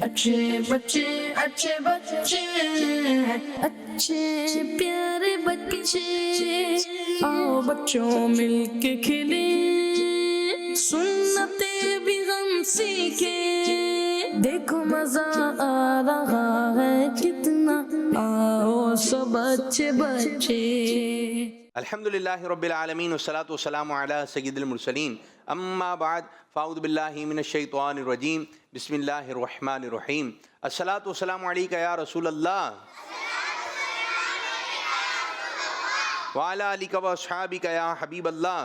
अच्छे बच्चे अच्छे बच्चे अच्छे प्यारे बच्चे, आओ बच्चों मिलके खेले, सुन्नते भी हम सीखे, देखो मजा आ रहा है कितना, आओ सब अच्छे बच्चे। अल्हम्दुलिल्लाहि रब्बिल आलमीन वस्सलातु वस्सलामु अला सय्यिदिल मुरसलीन अम्मा बाद फ़अऊज़ु बिल्लाहि मिनश शैतानिर रजीम बिस्मिल्लाहिर रहमानिर रहीम अस्सलातु वस्सलामु अलैका या रसूलल्लाह व अला आलिका व अस्हाबिका या हबीबल्लाह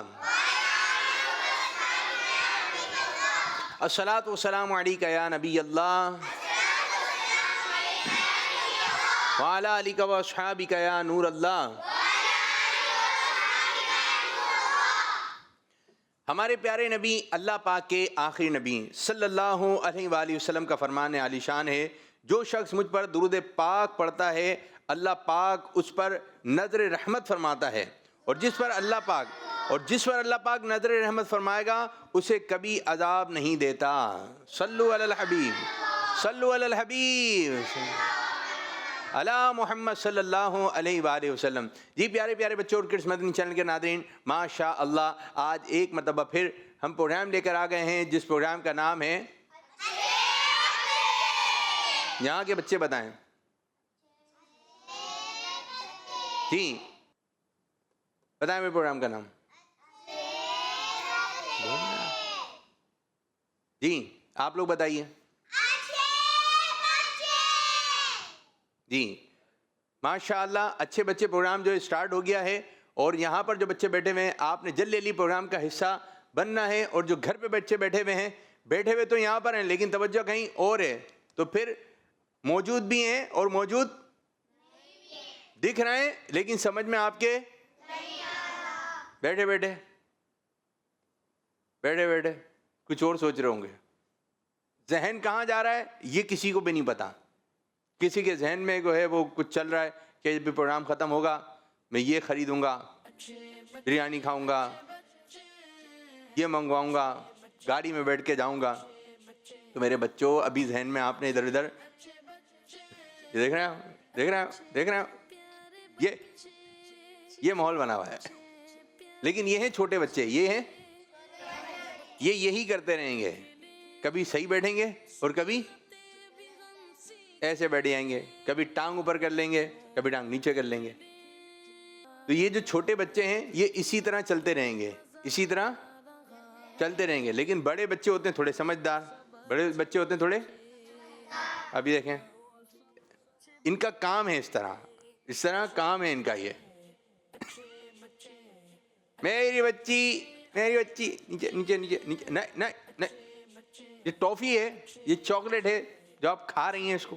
अस्सलातु वस्सलामु अलैका या नबियल्लाह व अला आलिका व अस्हाबिका या नूरल्लाह। हमारे प्यारे नबी अल्लाह पाक के आखिरी नबी सल्लल्लाहु अलैहि वसल्लम का फरमान आलीशान है, जो शख्स मुझ पर दुरूद पाक पढ़ता है अल्लाह पाक उस पर नज़र रहमत फरमाता है, और जिस पर अल्लाह पाक नज़र रहमत फरमाएगा उसे कभी अजाब नहीं देता। सल्लु अलल हबीब अला मोहम्मद सल्लल्लाहु अलैहि वसल्लम। जी प्यारे प्यारे बच्चों और किड्स मदनी चैनल के नादरीन, माशा अल्लाह आज एक मरतबा फिर हम प्रोग्राम लेकर आ गए हैं, जिस प्रोग्राम का नाम है, यहाँ के बच्चे बताएं जी, बताएं मेरे प्रोग्राम का नाम जी, आप लोग बताइए जी। माशाअल्लाह अच्छे बच्चे प्रोग्राम जो स्टार्ट हो गया है, और यहाँ पर जो बच्चे बैठे हुए हैं आपने जल्दी जल्दी प्रोग्राम का हिस्सा बनना है, और जो घर पे बच्चे बैठे हुए हैं, बैठे हुए तो यहाँ पर हैं लेकिन तवज्जो कहीं और है, तो फिर मौजूद भी हैं और मौजूद दिख रहे हैं लेकिन समझ में आपके बैठे बैठे कुछ और सोच रहे होंगे, जहन कहाँ जा रहा है ये किसी को भी नहीं पता। किसी के जहन में जो है वो कुछ चल रहा है कि जब भी प्रोग्राम ख़त्म होगा मैं ये ख़रीदूँगा, बिरयानी खाऊँगा, ये मंगवाऊँगा, गाड़ी में बैठ के जाऊँगा। तो मेरे बच्चों अभी जहन में आपने इधर उधर देख रहे हो ये माहौल बना हुआ है, लेकिन ये हैं छोटे बच्चे, ये यही करते रहेंगे, कभी सही बैठेंगे और कभी ऐसे बैठ जाएंगे, कभी टांग ऊपर कर लेंगे, कभी टांग नीचे कर लेंगे। तो ये जो छोटे बच्चे हैं ये इसी तरह चलते रहेंगे, लेकिन बड़े बच्चे होते हैं थोड़े समझदार, बड़े बच्चे होते हैं थोड़े, अभी देखें इनका काम है इस तरह काम है इनका। ये मेरी बच्ची नीचे नीचे नीचे नीचे, नहीं ये टॉफी है, ये चॉकलेट है जो आप खा रही हैं इसको।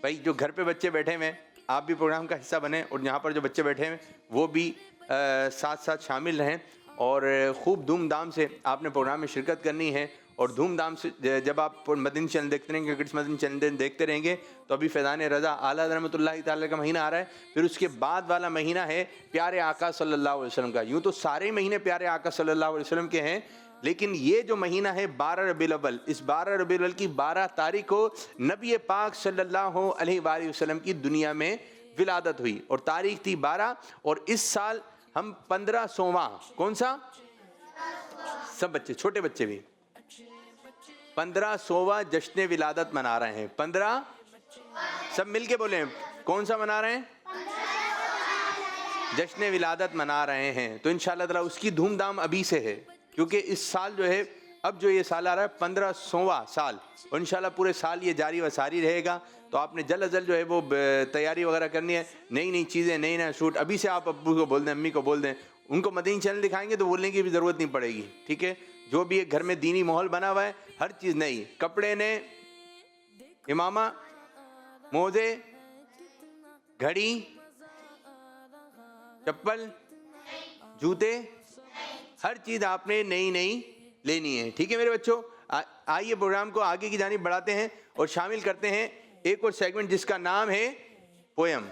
भाई जो घर पे बच्चे बैठे हुए हैं आप भी प्रोग्राम का हिस्सा बने, और यहाँ पर जो बच्चे बैठे हैं वो भी साथ साथ शामिल रहें, और खूब धूमधाम से आपने प्रोग्राम में शिरकत करनी है। और धूमधाम से जब आप मदनी चैनल देखते रहेंगे, किड्स मदनी चैनल देखते रहेंगे, तो अभी फैज़ान रज़ा आला रहमतुल्लाहि ताला का महीना आ रहा है, फिर उसके बाद वाला महीना है प्यारे आका सल्लल्लाहु अलैहि वसल्लम का। यूँ तो सारे महीने प्यारे आका सल्लल्लाहु अलैहि वसल्लम के हैं, लेकिन ये जो महीना है 12 रबीउल अव्वल, इस 12 रबीउल अव्वल की 12 तारीख को नबी पाक सल्लल्लाहु अलैहि वसल्लम की दुनिया में विलादत हुई, और तारीख थी 12। और इस साल हम 1500वां, कौन सा, सब बच्चे छोटे बच्चे भी 1500वां जश्न विलादत मना रहे हैं। 15 सब मिलके बोले कौन सा मना रहे हैं, जश्न विलादत मना रहे हैं। तो इंशाअल्लाह ताला उसकी धूमधाम अभी से है, क्योंकि इस साल जो है, अब जो ये साल आ रहा है 1500वां साल, और इंशाल्लाह पूरे साल ये जारी व सारी रहेगा। तो आपने जल्द अज जल्द जो है वो तैयारी वगैरह करनी है, नई चीज़ें, नए शूट अभी से आप अब्बू को बोल दें, अम्मी को बोल दें, उनको मदनी चैनल दिखाएंगे तो बोलने की भी ज़रूरत नहीं पड़ेगी, ठीक है। जो भी एक घर में दीनी माहौल बना हुआ है, हर चीज़ नई, कपड़े ने, इमामा, मोज़े, घड़ी, चप्पल, जूते, हर चीज़ आपने नई लेनी है, ठीक है मेरे बच्चों। आइए प्रोग्राम को आगे की जानिब बढ़ाते हैं और शामिल करते हैं एक और सेगमेंट जिसका नाम है पोयम।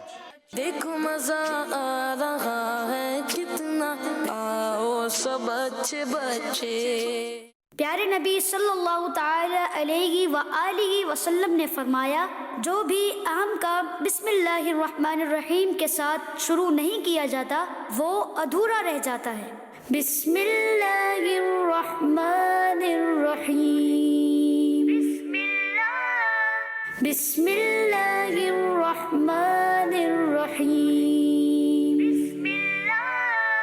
देखो मजा आ रहा है कितना, आओ सब अच्छे बच्चे। प्यारे नबी सल्लल्लाहु ताला अलैहि व आलिहि वसल्लम ने फरमाया, जो भी अहम काम बिस्मिल्लाहिर्रहमानिर्रहीम के साथ शुरू नहीं किया जाता वो अधूरा रह जाता है। बिस्मिल्लाहिर्रहमानिर्रहीम, बिस्मिल्लाहिर्रहमानिर्रहीम।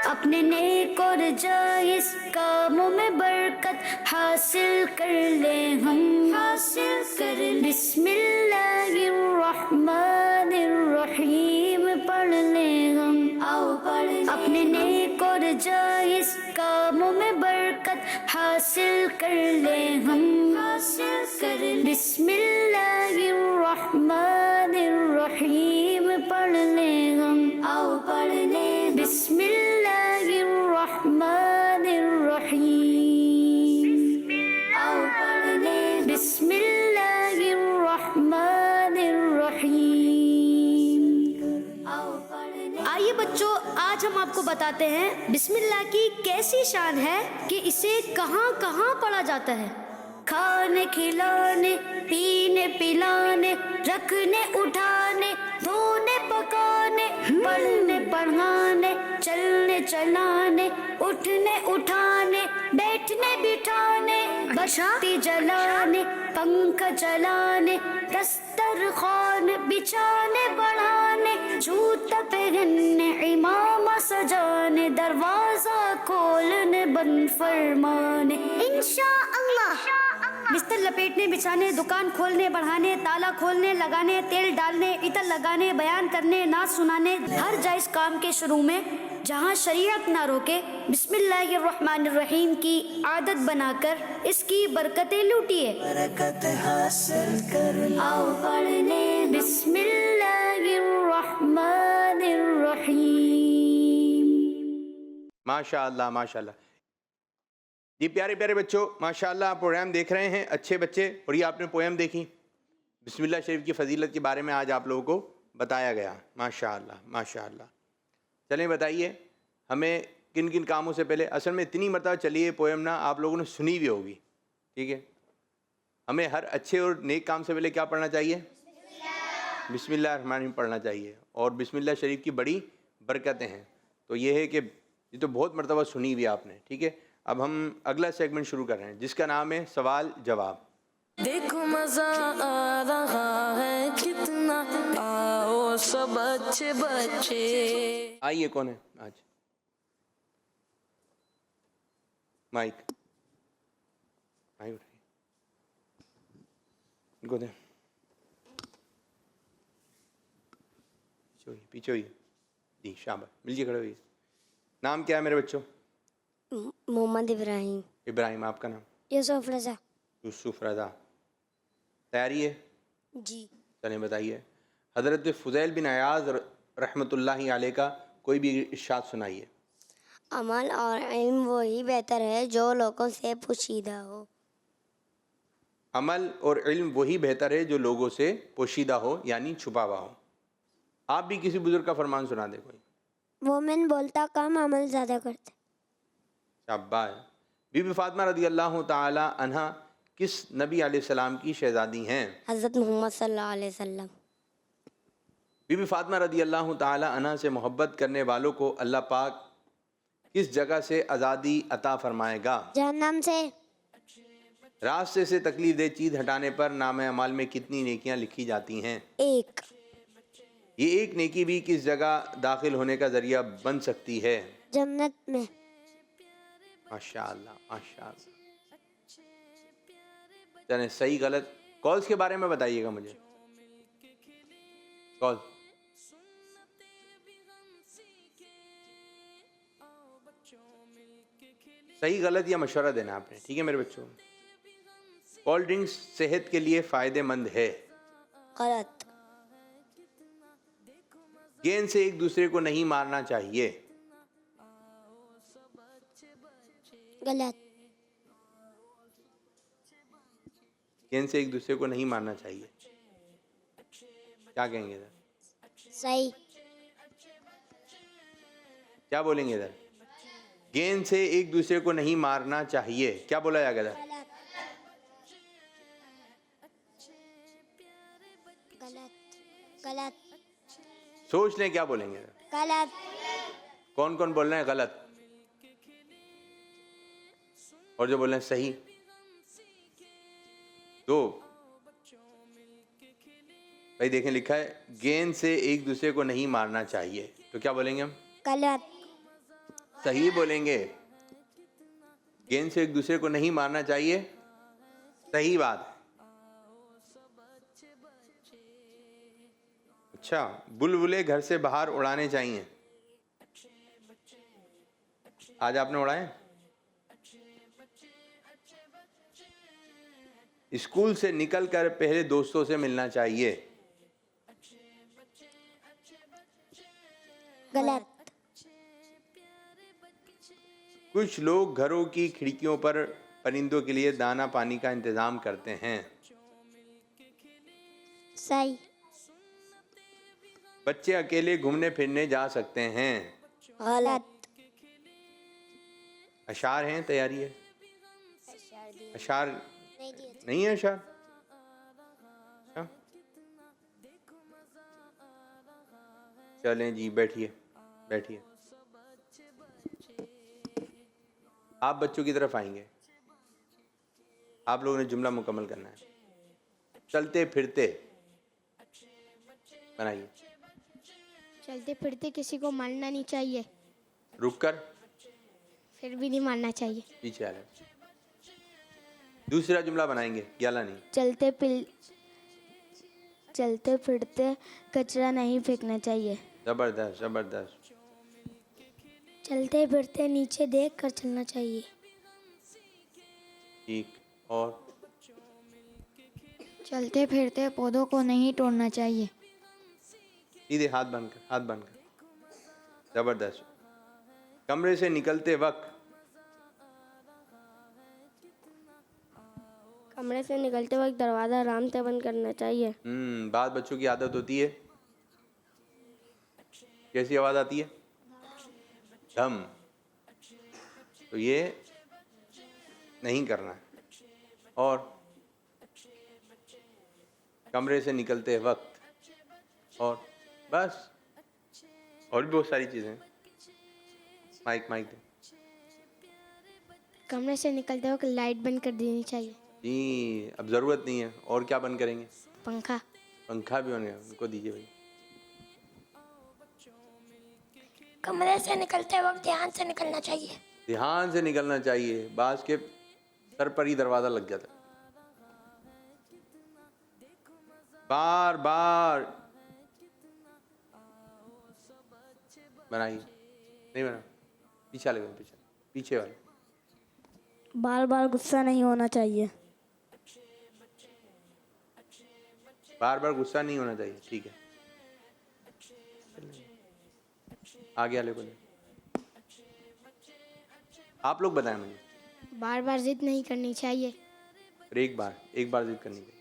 अपने नेक और जायज़ कामों में बरकत हासिल कर ले हम, हासिल कर। बिस्मिल्लाहिर्रहमानिर्रहीम पढ़ ले हम, आओ पढ़। अपने नेक और जायज़ कामों में बरकत हासिल कर ले हम, हासिल कर। बिस्मिल्लाहिर्रहमानिर्रहीम पढ़ ले हम, आओ पढ़ ले। बिस्मिल्लाहिर्रहमानिर्रहीम, आओ पढ़ ले। बिस्मिल्लाहिर्रहमानिर्रहीम, आओ पढ़ ले। आइए बच्चों, आज हम आपको बताते हैं बिस्मिल्लाह की कैसी शान है कि इसे कहाँ कहाँ पढ़ा जाता है। खाने खिलाने, पीने पिलाने, रखने उठाने, धोने पकाने, पढ़ने पढ़ाने, चलने चलाने, उठने उठाने, बैठने बिठाने, बत्ती जलाने, पंखा चलाने, दस्तरखान बिछाने बढ़ाने, जूता पहनने, इमामा सजाने, दरवाजा खोलने बंद फरमाने इंशाअल्लाह। बिस्तर लपेटने बिछाने, दुकान खोलने बढ़ाने, ताला खोलने लगाने, तेल डालने, इतर लगाने, बयान करने, नाच सुनाने, हर जायज़ काम के शुरू में जहाँ शरीयत ना रोके बिस्मिल्लाहिर्रहमानिर्रहीम की आदत बनाकर इसकी बरकतें लूटिए। बरकत हासिल कर, आओ पढ़ ले। बिस्मिल्लाहिर्रहमानिर्रहीम। माशाअल्लाह माशाअल्लाह। जी प्यारे प्यारे बच्चों, माशाअल्लाह आप प्रोग्राम देख रहे हैं अच्छे बच्चे, और ये आपने पोएम देखी। बिस्मिल्लाह शरीफ की फ़जीलत के बारे में आज आप लोगों को बताया गया। माशाअल्लाह माशाअल्लाह। चलें बताइए हमें किन किन कामों से पहले, असल में इतनी मरतबा चलिए पोएम ना आप लोगों ने सुनी भी होगी, ठीक है। हमें हर अच्छे और नेक काम से पहले क्या पढ़ना चाहिए? बिस्मिल्लाह रहमान रहीम पढ़ना चाहिए। और बिस्मिल्लाह शरीफ की बड़ी बरकतें हैं। तो ये है कि ये तो बहुत मरतबा सुनी हुई आपने, ठीक है। अब हम अगला सेगमेंट शुरू कर रहे हैं जिसका नाम है सवाल जवाब। देखो मजा आ रहा है कितना, आओ सब अच्छे बच्चे। आइए कौन है आज? माइक माइक उठाइए, इनको दें। पीछे होइए जी, शाबाश, मिलिए खड़े होइए। नाम क्या है मेरे बच्चों? मोहम्मद इब्राहिम। इब्राहिम। आपका नाम? यूसुफ रजा। यूसुफ रजा। तैयारी है? जी। चलें बताइए। हज़रत फ़ुज़ैल बिन अयाज़ रहमतुल्लाहि अलैह का कोई भी इरशाद सुनाइए। अमल और इल्म वही बेहतर है जो लोगों से पोशीदा हो। अमल और इल्म वही बेहतर है जो लोगों से पोशीदा हो, यानी छुपा हुआ हो। आप भी किसी बुजुर्ग का फरमान सुना दे कोई। मोमिन बोलता कम, अमल ज़्यादा करते। शाबाश। बीबी फातिमा रदी अल्लाह ताला अन्हा किस नबी अलैहिस्सलाम की शहजादी हैं? हज़रत मोहम्मद सल्लल्लाहु अलैहि वसल्लम। बीबी फातिमा रदी अल्लाह ताला अन्हा से मोहब्बत करने वालों को अल्लाह पाक किस जगह से आज़ादी अता फरमाएगा? जहन्नम से। रास्ते से तकलीफ दे चीज़ हटाने पर नामे अमाल में कितनी नेकियां लिखी जाती हैं? एक। ये एक नेकी भी किस जगह दाखिल होने का ज़रिया बन सकती है? जन्नत में। माशाअल्लाह माशाअल्लाह। चलें सही गलत कॉल्स के बारे में बताइएगा मुझे। कॉल सही गलत या मशवरा देना आपने, ठीक है मेरे बच्चों। कोल्ड ड्रिंक्स सेहत के लिए फ़ायदेमंद है। गलत। गेंद से एक दूसरे को नहीं मारना चाहिए। गलत। गेंद से एक दूसरे को नहीं मारना चाहिए। क्या कहेंगे इधर? सही। क्या बोलेंगे इधर? गेंद से एक दूसरे को नहीं मारना चाहिए, क्या बोला जाएगा इधर? गलत गलत सोच लें क्या बोलेंगे। गलत कौन कौन बोल रहे हैं गलत और जो बोल रहे हैं सही? दो भाई देखें, लिखा है गेंद से एक दूसरे को नहीं मारना चाहिए, तो क्या बोलेंगे हम? गलत सही बोलेंगे। गेंद से एक दूसरे को नहीं मारना चाहिए, सही बात है। अच्छा, बुलबुले घर से बाहर उड़ाने चाहिए। आज आपने उड़ाए? स्कूल से निकलकर पहले दोस्तों से मिलना चाहिए। गलत कुछ लोग घरों की खिड़कियों पर परिंदों के लिए दाना पानी का इंतजाम करते हैं। सही बच्चे अकेले घूमने फिरने जा सकते हैं। गलत अशार हैं, तैयारी है? अशार नहीं दिए थे। नहीं है अशार? हाँ? चलें जी, बैठिए बैठिए। आप बच्चों की तरफ आएंगे, आप लोगों ने जुमला मुकम्मल करना है। चलते फिरते बनाइए। चलते फिरते किसी को मारना नहीं चाहिए, रुककर फिर भी नहीं मारना चाहिए। पीछे आ रहे। दूसरा जुमला बनाएंगे, ग्याला नहीं। चलते फिरते कचरा नहीं फेंकना चाहिए। जबरदस्त जबरदस्त। चलते फिरते नीचे देख कर चलना चाहिए। ठीक, और चलते फिरते पौधों को नहीं तोड़ना चाहिए। सीधे हाथ बनकर, हाथ बनकर। जबरदस्त। कमरे से निकलते वक्त कमरे से निकलते वक्त दरवाज़ा आराम से बंद करना चाहिए। बात बच्चों की आदत होती है। कैसी आवाज आती है? धम। तो ये नहीं करना है। और कमरे से निकलते वक्त, और बस, और भी बहुत सारी चीजें हैं। माइक माइक दे। कमरे से निकलते वक्त लाइट बंद कर देनी चाहिए। जी, अब जरूरत नहीं है। और क्या बंद करेंगे? पंखा। पंखा भी होने, उनको दीजिए भाई। कमरे से निकलते वक्त ध्यान से निकलना चाहिए। ध्यान से निकलना चाहिए। बाज के सर पर ही दरवाजा लग जाता है। बार बार बनाइए। नहीं बना, पीछे वाले, पीछे पीछे वाले। बार बार गुस्सा नहीं होना चाहिए। बार बार गुस्सा नहीं होना चाहिए। ठीक है, आगे वाले बोले। आप लोग बताएं मुझे। बार बार जिद नहीं करनी चाहिए। और एक बार जिद करनी चाहिए।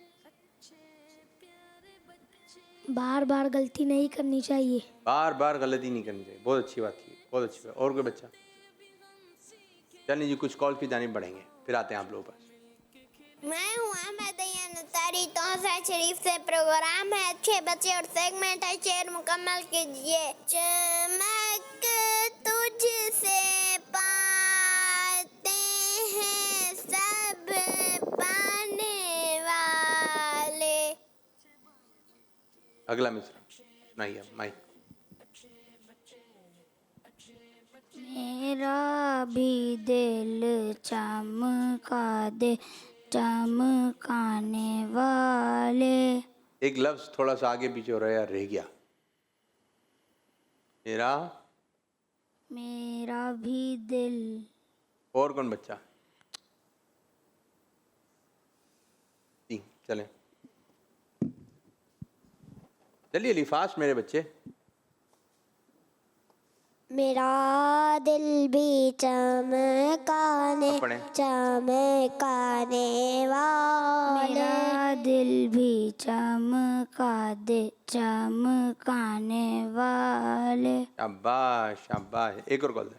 बार बार गलती नहीं करनी चाहिए। बार बार गलती नहीं करनी चाहिए। बहुत अच्छी बात की, बहुत अच्छी बात। और कोई बच्चा? चलिए जी, कुछ कॉल की जानिब बढ़ेंगे, फिर आते हैं आप लोगों के पास। मैं हूँ अहमद अय्यानुतारी, तौसा शरीफ से प्रोग्राम है अच्छे बच्चे और सेगमेंट है, शेर मुकम्मल कीजिए। चमक तुझसे पाते हैं सब पाने वाले। अगला मिसरा सुनाइए आप, माइक। मेरा भी दिल चमका दे चमकाने वाले। एक लफ्ज थोड़ा सा आगे पीछे हो रहा है, रह गया। मेरा भी दिल। और कौन बच्चा? ठीक, चलें चलिए अलीफास मेरे बच्चे। मेरा दिल भी चमकाने अपने। चमकाने वाले। मेरा दिल भी चमका दे चमकाने वाले। शाबाश शाबाश। एक और कॉल दे।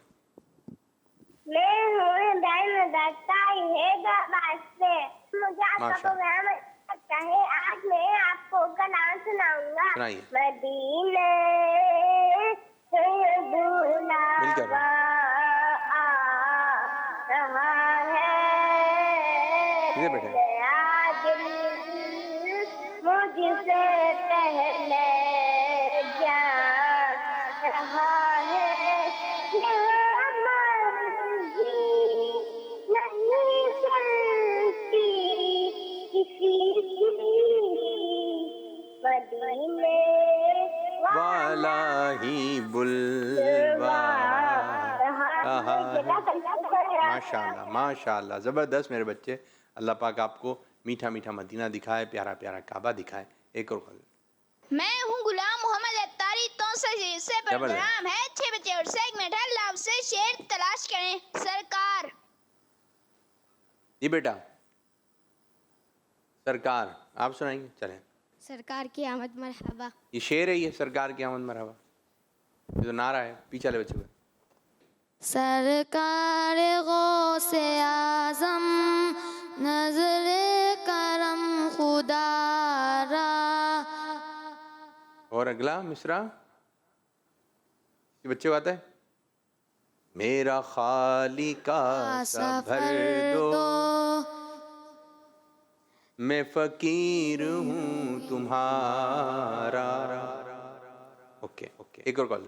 मैं हूँ इब्राहिम दत्ताई हैदराबाद से। मुझे आपका माशा। प्रोग्राम अच्छा है। आज मैं आपको कलाम सुना सुनाइए मदीने से मिलकर बुलावा आ रहा है किधर बैठे गया दिल मुझसे पहले जा रहा है ये मर्जी नहीं चलती किसी की मदीने वाला ही बुलवा रहा है। माशाल्लाह माशाल्लाह, ज़बरदस्त मेरे बच्चे। अल्लाह पाक आपको मीठा मीठा मदीना दिखाए, प्यारा प्यारा काबा दिखाए। एक और कॉल। मैं हूँ गुलाम मोहम्मद अत्तारी तो से प्रोग्राम है 6 बजे और सेगमेंट है लव से शेर तलाश करें सरकार। जी बेटा सरकार, आप सुनाएंगे। चलें, सरकार की आमद मरहबा। ये शेर है, ये सरकार की आमद मरहबा, ये तो नारा है। पीछे वाले बच्चे को सरकार गौसे आज़म नजर करम खुदारा। और अगला मिसरा ये बच्चे को आता है। मेरा खाली का भर दो, मैं फकीर हूँ तुम्हारा। ओके ओके, एक और कॉल।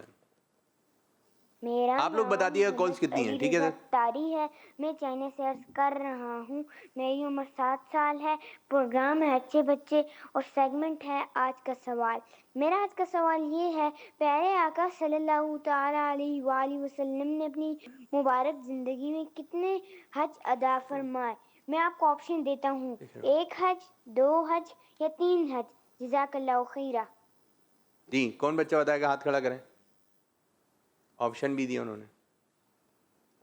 मेरा आप लोग बता दिए कॉल्स कितनी हैं, ठीक है सर? तारी है, मैं चाइना से अर्ज कर रहा हूँ। मेरी उम्र 7 साल है। प्रोग्राम है अच्छे बच्चे और सेगमेंट है आज का सवाल। मेरा आज का सवाल ये है, प्यारे आका सल्लल्लाहु ताला अलैहि वसल्लम ने अपनी मुबारक ज़िंदगी में कितने हज अदा फरमाए? मैं आपको ऑप्शन देता हूँ, 1 हज, 2 हज या 3 हज। जज़ाकल्लाहु खैरा। जी, कौन बच्चा बताएगा? हाथ खड़ा करें। ऑप्शन भी दिए उन्होंने,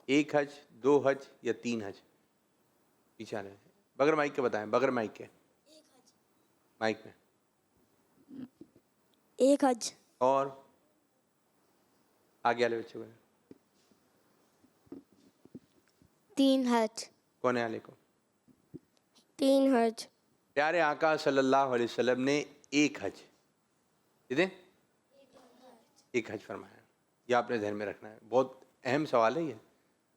1 हज, 2 हज या 3 हज। पीछे आ रहे हैं, बगैर माइक के बताएं, बगैर माइक के। माइक में 1 हज। और आगे वाले बच्चे को 3 हज। कौन है आले को? 3 हज। प्यारे आका सल्लल्लाहु अलैहि वसल्लम ने 1 हज, कितने? 1 हज फरमाया। ये आपने ध्यान में रखना है, बहुत अहम सवाल है ये।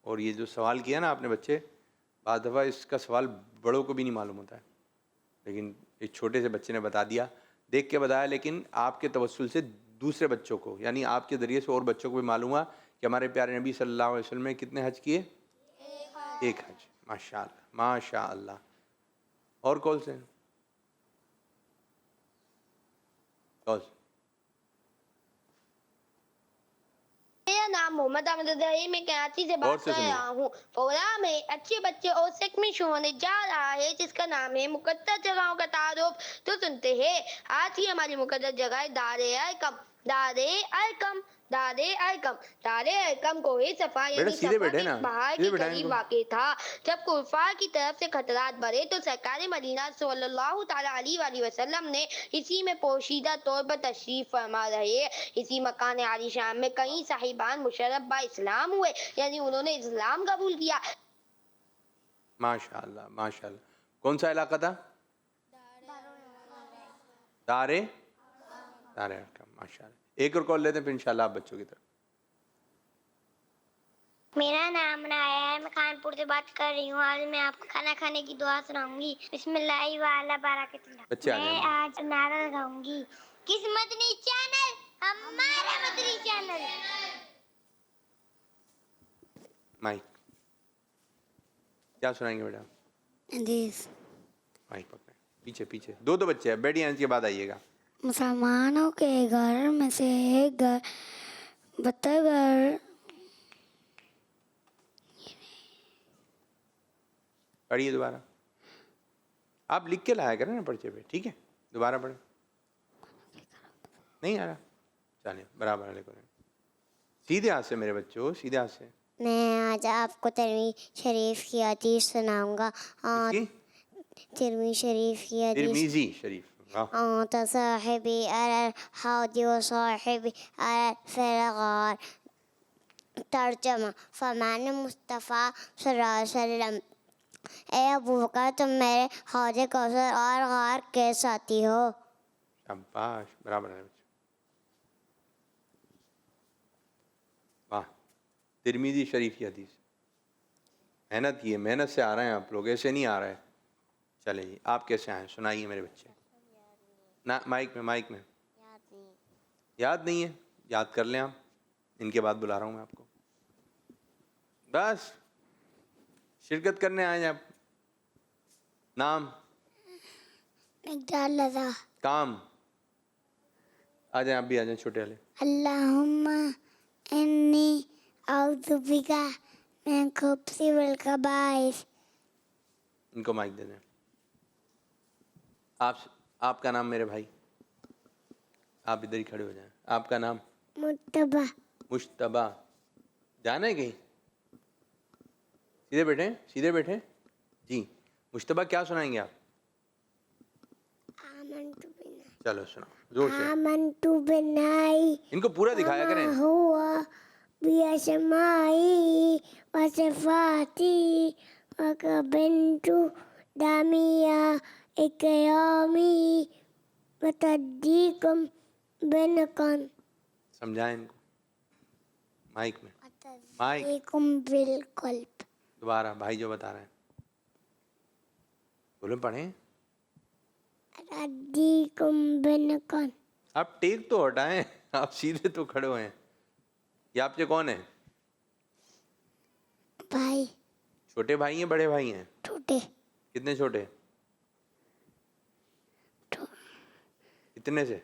और ये जो सवाल किया ना आपने बच्चे, बाद दफ़ा इसका सवाल बड़ों को भी नहीं मालूम होता है, लेकिन एक छोटे से बच्चे ने बता दिया, देख के बताया, लेकिन आपके तवस्सुल से दूसरे बच्चों को, यानी आपके ज़रिए से और बच्चों को भी मालूम हुआ कि हमारे प्यारे नबी सल्लल्लाहु अलैहि वसल्लम ने कितने हज किए? 1 हज। माशाअल्लाह माशाअल्लाह। और कौन से कौन? मेरा नाम मोहम्मद अहमद अजहरी, मैं कराची से बात कर रहा हूँ। प्रोग्राम में अच्छे बच्चे और सेगमेंट शुरू होने जा रहा है जिसका नाम है मुकद्दस जगहों का तारुफ। तो सुनते हैं, आज की हमारी मुकद्दस जगह है दारे अरकम। दारे अरकम, दारे अरकम, दारे अरकम को ही सफा यानी बाहर के करीब वाक़ था। जब कुफार की तरफ से खतरात बढ़े तो सरकार मदीना सल्लल्लाहु ताला अलैहि वसल्लम ने इसी में पोशीदा तौर पर तशरीफ फरमा रहे। इसी मकान आलीशान में कई साहिबान मुशर्रफ बा इस्लाम हुए, यानी उन्होंने इस्लाम कबूल किया। माशाअल्लाह माशाअल्लाह। कौन सा इलाका था? दारे दारे अरकम। माशाअल्लाह। एक और कॉल लेते हैं फिर इंशाल्लाह आप बच्चों की तरफ। मेरा नाम नाया है, मैं कानपुर से बात कर रही हूँ। आज मैं आपको खाना खाने की दुआ सुनाऊंगी। बिस्मिल्लाहि वाला बरकतुल्लाह। मैं आज नारा लगाऊंगी, किस्मतनी चैनल हमारा मदनी चैनल। माइक क्या सुनाएंगे बेटा? हदीस। माइक पकड़े, पीछे पीछे। दो बच्चे हैं, बैठिए, के बाद आइएगा। मुसलमानों के घर में से एक घर बतगर। पढ़िए दोबारा, आप लिख के लाया करें ना पर्चे पे, ठीक है? दोबारा पढ़े। नहीं आ रहा? चलिए बराबर वाले करें। सीधे हाथ से मेरे बच्चों, सीधे हाथ से। मैं आज आपको तिरमिज़ी शरीफ की हदीस सुनाऊंगा। तिरमिज़ी शरीफ की हदीस। तिरमिज़ी शरीफ। साहिबी अल हौदी व साहिबी अल फ़िरगार। तर्जमा, फरमान मुस्तफ़ा सल्लल्लाहु अलैहि वसल्लम, ए अबू बकर तुम मेरे हौज़े कौसर और गार के साथी हो। शाबाश, बराबर है बच्चे। वाह, तिरमिजी शरीफ की हदीस। मेहनत की है, मेहनत से आ रहे हैं आप लोग, ऐसे नहीं आ रहे हैं। चले जी, आप कैसे आए सुनाइए मेरे बच्चे। ना माइक में, माइक में। याद नहीं है, याद कर लें आप, इनके बाद बुला रहा हूँ मैं आपको। बस शिरकत करने आए हैं आप। नाम? काम? आ जाए, आप भी आ जाए छोटे वाले। अल्लाहुम्मा इन्नी औज़ु बिका मिन खुब्सी वल खबाइस। इनको माइक दे दें। आपका नाम मेरे भाई? आप इधर ही खड़े हो जाएं। आपका नाम? मुत्तबा। मुश्तबा। जाना है कहीं? सीधे बैठे, सीधे बैठे जी। मुश्तबा, क्या सुनाएंगे आप? चलो सुनाओ जोर से। आमनतु बिनाई। इनको पूरा दिखाया करें। हुआ बिअस्माई व सिफाती व कबिंतु दामिया इकयामी व तद्दीकुम बिनकन। समझाएं इनको माइक में। माइक। बिल्कुल। दोबारा भाई जो बता रहे हैं बोलो, पढ़ें। बिनकन। आप टेक तो हटाएं, आप सीधे तो खड़े हुए हैं। ये आपके कौन है? भाई। छोटे भाई हैं बड़े भाई हैं? छोटे। कितने छोटे? कितने से?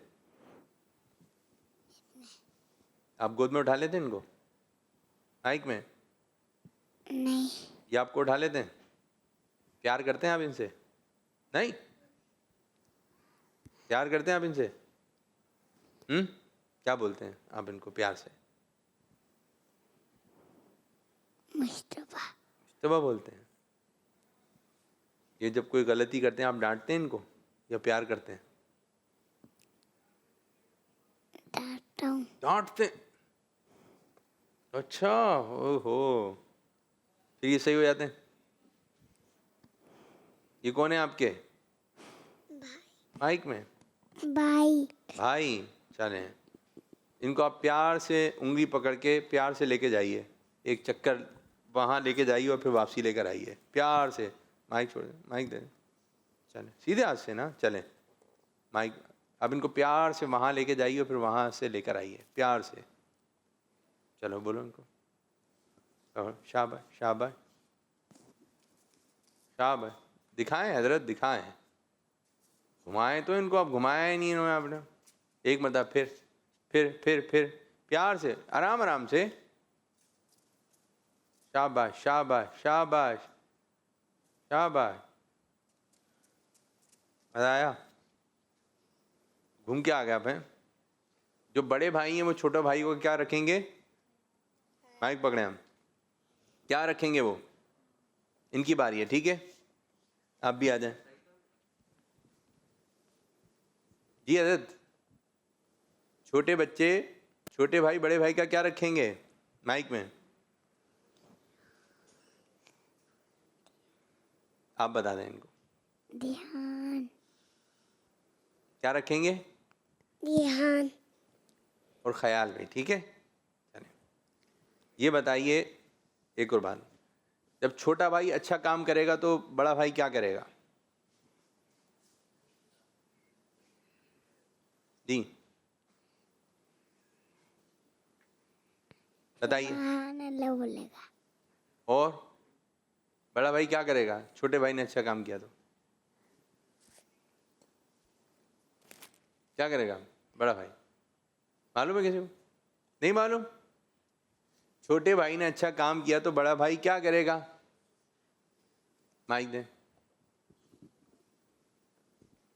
आप गोद में उठा लेते हैं इनको माइक में? नहीं। ये आपको उठा लेते हैं? प्यार करते हैं आप इनसे? नहीं? प्यार करते हैं आप इनसे? क्या बोलते हैं आप इनको प्यार से? मुस्तफा। मुस्तफा बोलते हैं। ये जब कोई गलती करते हैं आप डांटते हैं इनको या प्यार करते हैं? डांटता हूँ। डांटते? अच्छा, ओहो, फिर ये सही हो जाते हैं। ये कौन है आपके? माइक में। भाई। भाई। चले, इनको आप प्यार से उंगली पकड़ के प्यार से लेके जाइए, एक चक्कर वहाँ लेके जाइए और फिर वापसी लेकर आइए प्यार से। माइक छोड़ दें, माइक दे। चले सीधे हाथ से ना, चलें माइक। अब इनको प्यार से वहाँ लेके जाइए और फिर वहाँ से लेकर आइए प्यार से। चलो बोलो इनको। शाबाश, शाबाश, शाबाश। दिखाएं हजरत, दिखाएं। घुमाएं तो इनको, आप घुमाया ही नहीं इन्होंने आपने। एक मतलब फिर प्यार से, आराम आराम से। शाबाश, शाबाश, शाबाश, शाबाश। मजा आया? घूम के आ गया आप हैं। जो बड़े भाई हैं वो छोटे भाई को क्या रखेंगे? माइक पकड़े हम, क्या रखेंगे वो? इनकी बारी है, ठीक है? आप भी आ जाएं जी हजरत। छोटे बच्चे छोटे भाई बड़े भाई का क्या रखेंगे माइक में? आप बता दें इनको। ध्यान। क्या रखेंगे? ध्यान और ख्याल में, ठीक है? चलिए ये बताइए एक और बात, जब छोटा भाई अच्छा काम करेगा तो बड़ा भाई क्या करेगा? जी बताइए। अल्लाह बोलेगा। और बड़ा भाई क्या करेगा छोटे भाई ने अच्छा काम किया तो? क्या करेगा बड़ा भाई? मालूम है किसी को? नहीं मालूम? छोटे भाई ने अच्छा काम किया तो बड़ा भाई क्या करेगा? माइक दे,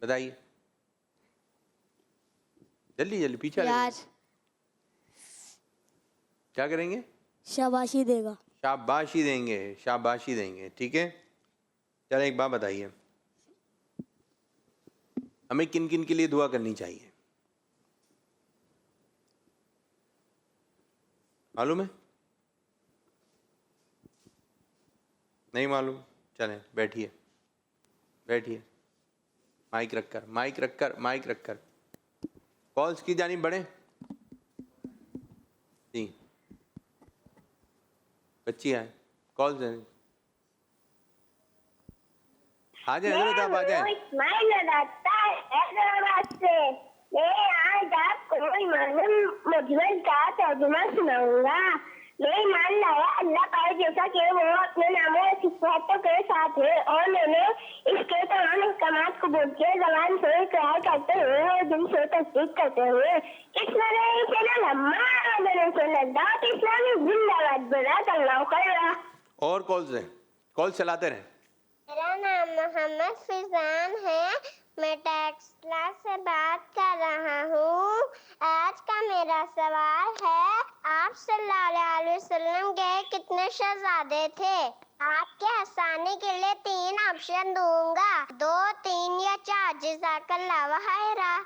बताइए जल्दी जल्दी, पीछे क्या करेंगे? शाबाशी देगा। शाबाशी देंगे, शाबाशी देंगे, ठीक है? चलो एक बात बताइए, हमें किन किन के लिए दुआ करनी चाहिए? मालूम है? नहीं मालूम? चलें बैठिए, बैठिए, माइक रखकर, माइक रखकर, माइक रखकर। कॉल्स की जानी बढ़े जी, बच्ची आए कॉल्स आ जाए हजरत, आप आ जाए। इस्माइल हैदराबाद से मैं आज आपको मुजमल का तर्जुमा सुनाऊंगा। मैं मान लाया अल्लाह पाक जैसा कि वो अपने नामों और सिफातों के साथ है और मैंने इसके तमाम अहकामात को बोल के जबान से इकरार करते हुए और दिल से तस्दीक करते हुए जिंदाबाद बरात अल्लाह खैरा। और कॉल चलाते रहे। मेरा नाम मोहम्मद फिजान है, मैं टेक्सला से बात कर रहा हूँ। आज का मेरा सवाल है, आप सल्लल्लाहु अलैहि वसल्लम के कितने शहजादे थे? आपके आसानी के लिए 3 ऑप्शन दूंगा, 2, 3 या 4। जज़ाकल्लाहु खैरा।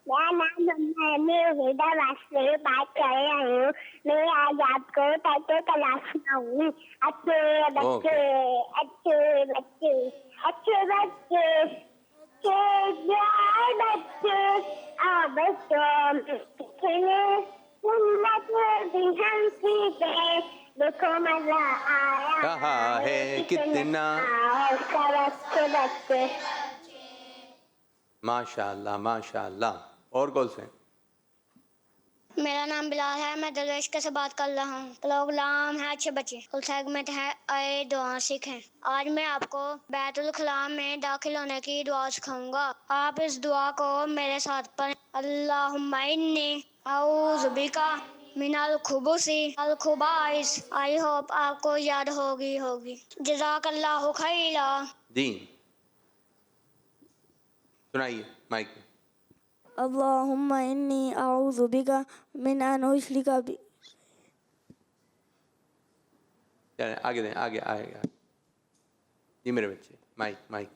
मेरा नाम हैदराबाद से बात कर रहा हूँ। मैं आज आपको तर्जुमा कलाम सुनाऊंगी। अच्छे बच्चे अच्छे बच्चे अच्छे बच्चे बच्चे आओ बच्चों खेले देखो मजा आया कहा है कितना। बच्चे माशाअल्लाह माशाअल्लाह। और कौन से? मेरा नाम बिलाल है, मैं दरवेश से बात कर रहा हूँ। प्रोग्राम है अच्छे बच्चे, कुल सेगमेंट है आए दुआ सीखें। आज मैं आपको बैतुल खला में दाखिल होने की दुआ सिखाऊंगा। आप इस दुआ को मेरे साथ पढ़ें। अल्लाहुम्मा इन्नी अऊज़ु बिका मिनल खुबुसी अल खुबाइस। आई होप आपको याद होगी। जज़ाकल्लाहु खैरा। जी सुनाइए माइक में। अल्लाहुम्मा इन्नी अऊज़ु बिका मिन अन उश्रिका बि। चलें आगे दें, आगे। जी मेरे बच्चे माइक।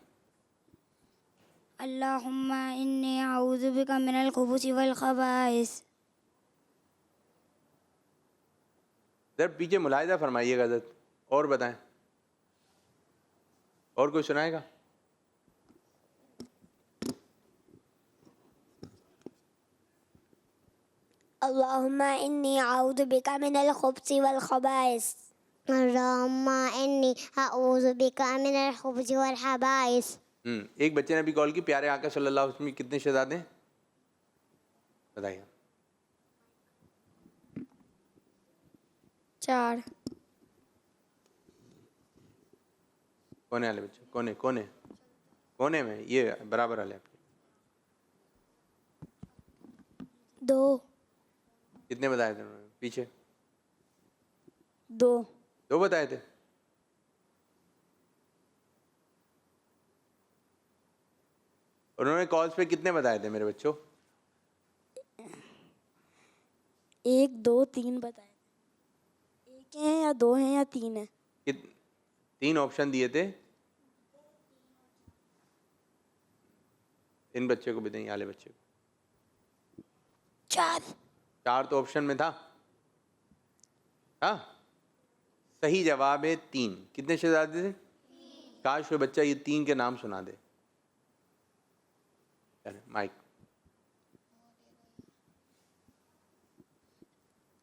अल्लाहुम्मा इन्नी अऊज़ु बिका मिनल खुबुसी वल खबाइस। जरा पीछे मुलाहिजा फरमाइएगा हज़रत, और बताएं। और कोई सुनाएगा? अल्लाहुम्मा इन्नी अऊज़ु बिका मिनल खुब्सी वल खबाइस। अल्लाहुम्मा इन्नी अऊज़ु बिका मिनल खुब्सी वल खबाइस। एक बच्चे ने अभी कॉल की, प्यारे आका सल्लल्लाहु अलैहि वसल्लम के कितने शहजादे हैं बताइए? 4। कोने वाले बच्चे, कोने में, ये बराबर वाले आपके। 2। कितने बताए थे उन्होंने? पीछे 2 बताए थे। उन्होंने कॉल्स पे कितने बताए थे मेरे बच्चों? 1, 2, 3 बताए। 1 है या 2 है या 3 है? 3 ऑप्शन दिए थे। इन बच्चे को भी दें, वाले बच्चे को। 4 तो ऑप्शन में था। हाँ सही जवाब है 3। कितने शहजादे थे? काश कोई बच्चा ये 3 के नाम सुना दे। चले माइक।